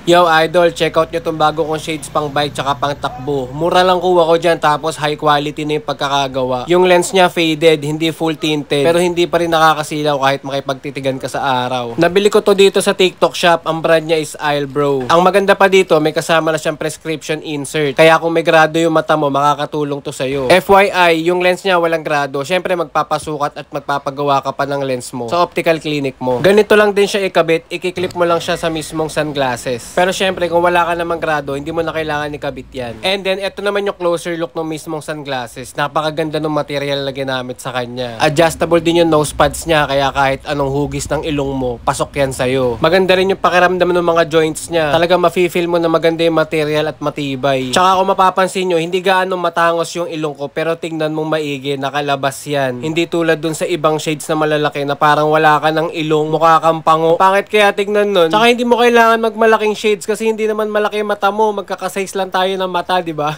Yo idol, check out nyo tong bago kong shades pang bike tsaka pang takbo. Mura lang kuha ko dyan tapos high quality na yung pagkakagawa. Yung lens niya faded, hindi full tinted. Pero hindi pa rin nakakasilaw kahit makipagtitigan ka sa araw. Nabili ko to dito sa TikTok shop, ang brand niya is Islebro. Ang maganda pa dito, may kasama na siyang prescription insert. Kaya kung may grado yung mata mo, makakatulong to sa'yo. FYI, yung lens niya walang grado. Syempre magpapasukat at magpapagawa ka pa ng lens mo sa optical clinic mo. Ganito lang din siya ikabit, ikiklip mo lang siya sa mismong sunglasses. Pero syempre, kung wala ka namang grado, hindi mo na kailangan ikabit yan. And then, ito naman yung closer look ng mismong sunglasses. Napakaganda ng material na ginamit sa kanya. Adjustable din yung nose pads niya, kaya kahit anong hugis ng ilong mo, pasok yan sa'yo. Maganda rin yung pakiramdam ng mga joints niya. Talaga mafe-feel mo na maganda yung material at matibay. Tsaka kung mapapansin nyo, hindi gaano matangos yung ilong ko, pero tingnan mong maigi, nakalabas yan. Hindi tulad dun sa ibang shades na malalaki na parang wala ka ng ilong, mukha kang pango. Pangit kaya tignan nun. Tsaka hindi mo kailangan magmalaking shades kasi hindi naman malaki mata mo, magkakasize lang tayo ng mata, di ba?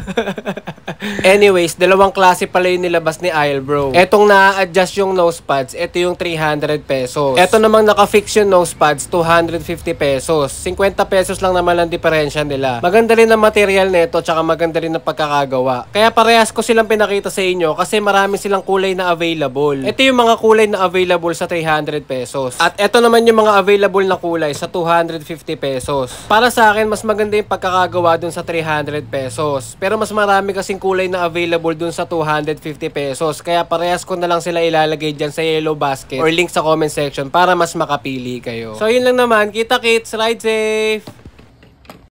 Anyways, dalawang klase pala yung nilabas ni Islebro. Etong na-adjust yung nose pads, ito yung 300 pesos. Eto namang naka-fix yung nose pads, 250 pesos. 50 pesos lang naman ang diferensya nila. Maganda rin ang material nito, tsaka maganda rin ang pagkakagawa. Kaya parehas ko silang pinakita sa inyo kasi marami silang kulay na available. Ito yung mga kulay na available sa 300 pesos. At ito naman yung mga available na kulay sa 250 pesos. Para sa akin, mas maganda yung pagkakagawa dun sa 300 pesos. Pero mas marami kasing kulay na available dun sa 250 pesos. Kaya parehas ko na lang sila ilalagay dyan sa yellow basket or link sa comment section para mas makapili kayo. So yun lang naman. Kita kits, ride safe!